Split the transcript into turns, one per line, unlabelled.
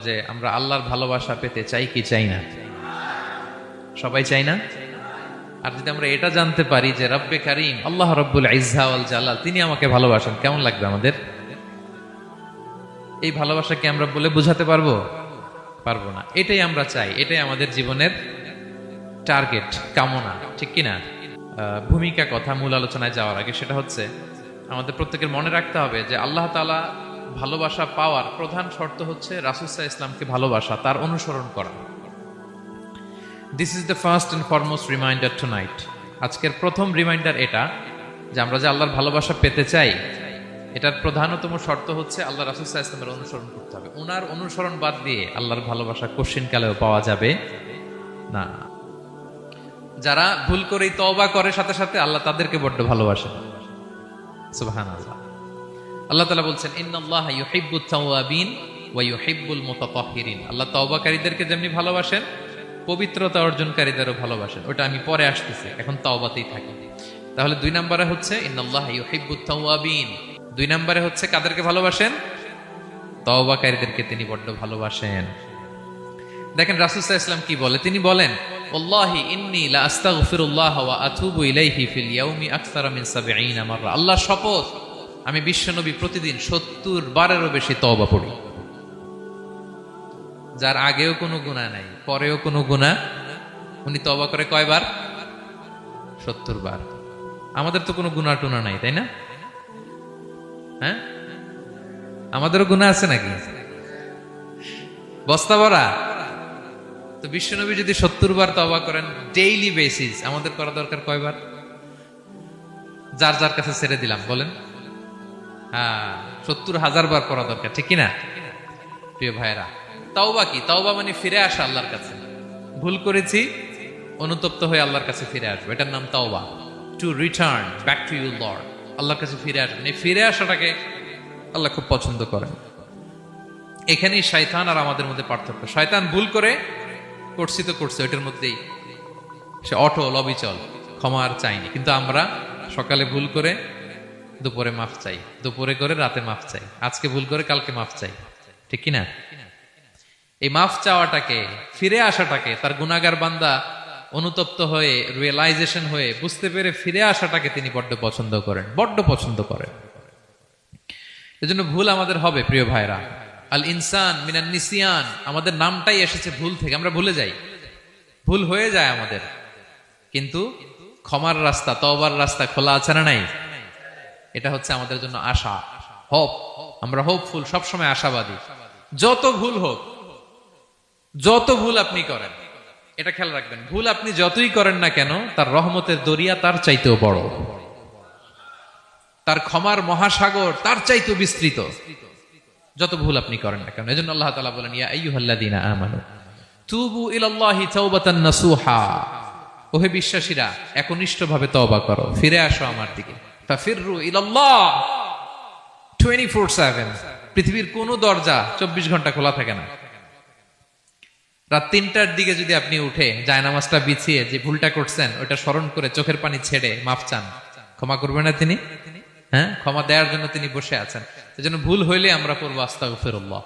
যে আমরা আল্লাহর ভালোবাসা পেতে চাই কি চাই না? সবাই চাই না? আর যদি আমরা এটা জানতে পারি যে রব্বে কারীম আল্লাহ রব্বুল ইজ্জা ওয়াল জালাল তিনি আমাকে ভালোবাসেন, কেমন লাগবে আমাদের? এই ভালোবাসাকে আমরা বলে বোঝাতে পারবো? পারবো না। এটাই আমরা চাই, এটাই আমাদের জীবনের টার্গেট, কামনা, ঠিক কিনা? ভূমিকা কথা মূল আলোচনায় যাওয়ার আগে সেটা হচ্ছে আমাদের প্রত্যেকের মনে রাখতে হবে যে আল্লাহ তাআলা ভালোবাসা পাওয়ার প্রধান শর্ত হচ্ছে রাসূল সাল্লাল্লাহু আলাইহি ওয়াসাল্লামকে ভালোবাসা, তার অনুসরণ করা। This is the first and foremost reminder tonight. আজকের প্রথম রিমাইন্ডার এটা যে আমরা যে আল্লাহর ভালোবাসা পেতে চাই, এটার প্রধানতম শর্ত হচ্ছে আল্লাহ রাসূল সাল্লাল্লাহু আলাইহি ওয়াসাল্লামের অনুসরণ করতে হবে। ওনার অনুসরণ বাদ দিয়ে আল্লাহর ভালোবাসা কোশ্চিনকালেও পাওয়া যাবে না। যারা ভুল করেই তওবা করে সাথে সাথে আল্লাহ তাদেরকে বড্ড ভালোবাসেন। সুবহানাল্লাহ। আল্লাহ তাআলা বলছেন ইন্নাল্লাহা ইউহিব্বুত তাওয়াবিন ওয়া ইউহিব্বুল মুতাতাহহিরিন। আল্লাহ তওবাকারীদেরকে যেমনি ভালোবাসেন, পবিত্রতা অর্জনকারীদেরও ভালোবাসেন। ওটা আমি পরে আসতেছি, এখন তওবাতেই থাকি। তাহলে 2 নম্বরে হচ্ছে ইন্নাল্লাহা ইউহিব্বুত তাওয়াবিন। 2 নম্বরে হচ্ছে কাদেরকে ভালোবাসেন? তওবাকারীদেরকে তিনি বড্ড ভালোবাসেন। দেখেন রাসূল সাল্লাল্লাহু আলাইহি ওয়াসাল্লাম কি বলে, তিনি বলেন ওয়াল্লাহি ইন্নী লা আস্তাগফিরুল্লাহ ওয়া আতুবু ইলাইহি ফিল ইয়াউমি আকসারা মিন 70 মাররা। আল্লাহর শপথ, আমি বিশ্বনবী প্রতিদিন 70 বারেরও বেশি তওবা পড়ি। যার আগেও কোনো গুনাহ নাই, পরেও কোনো গুনাহ, উনি তওবা করে কয়বার? 70 বার। আমাদের তো কোনো গুনাহ টুনা নাই, তাই না? হ্যাঁ, আমাদেরও গুনাহ আছে নাকি? বস্তা ভরা। তো বিশ্বনবী যদি 70 বার তওবা করেন ডেইলি বেসিস, আমাদের করা দরকার কয়বার? যার যার কাছে ছেড়ে দিলাম, বলেন। 70,000 বার করা দরকার, ঠিক কিনা? প্রিয় ভাইরা, তাওবা কি? তাওবা মানে ফিরে আসা আল্লাহর কাছে। ভুল করেছি, অনুতপ্ত হয়ে আল্লাহর কাছে ফিরে আসবো, এটার নাম তাওবা। To return back to you Lord, আল্লাহর কাছে ফিরে আসবেন। এই ফিরে আসাটাকে আল্লাহ খুব পছন্দ করেন। এখানেই শয়তান আর আমাদের মধ্যে পার্থক্য। শয়তান ভুল করে করছি তো করছে, ওইটার মধ্যেই সে অটল অবিচল, ক্ষমা আর চাইনি। কিন্তু আমরা সকালে ভুল করে দুপুরে মাফ চাই, দুপুরে করে রাতে মাফ চাই, আজকে ভুল করে কালকে মাফ চাই, ঠিক কিনা? এই মাফ চাওয়াটাকে, ফিরে আসাটাকে, তার গুনাহগার বান্দা অনুতপ্ত হয়ে, রিয়েলাইজেশন হয়ে, বুঝতে পেরে ফিরে আসাটাকে তিনি বড্ড পছন্দ করেন, বড্ড পছন্দ করেন। এজন্য ভুল আমাদের হবে প্রিয় ভাইরা। আল ইনসান মিনান নিসিয়ান, আমাদের নামটাই এসেছে ভুল থেকে। আমরা ভুলে যাই, ভুল হয়ে যায় আমাদের, কিন্তু ক্ষমার রাস্তা, তওবার রাস্তা খোলা আছে না নাই? এটা হচ্ছে আমাদের জন্য আশা, হোপ। আমরা হোপফুল, সবসময় আশাবাদী। যত ভুল হোক, যত ভুল আপনি করেন, এটা খেয়াল রাখবেন, ভুল আপনি যতই করেন না কেন, তার রহমতের দরিয়া তার চাইতেও বড়, তার ক্ষমার মহাসাগর তার চাইতেও বিস্তৃত, যত ভুল আপনি করেন না কেন। এজন্য আল্লাহ তাআলা বলেন ইয়া আইয়ুহাল্লাযীনা আমানু তুবু ইলাল্লাহি তাওবাতান নাসুহা। ওহে বিশ্বাসীরা, একনিষ্ঠভাবে তওবা করো, ফিরে আসো আমার দিকে। ফাফিররু ইলাল্লাহ 24/7। পৃথিবীর কোনো দরজা 24 ঘন্টা খোলা থাকে না। রাত 3টার দিকে যদি আপনি উঠে জায়নামাজটা বিছিয়ে যে ভুলটা করছেন ওটা স্মরণ করে চোখের পানি ছেড়ে মাফ চান, ক্ষমা করবেন না তিনি? হ্যাঁ, ক্ষমা দেওয়ার জন্য তিনি বসে আছেন। এজন্য ভুল হইলে আমরা পড়বো আস্তাগফিরুল্লাহ।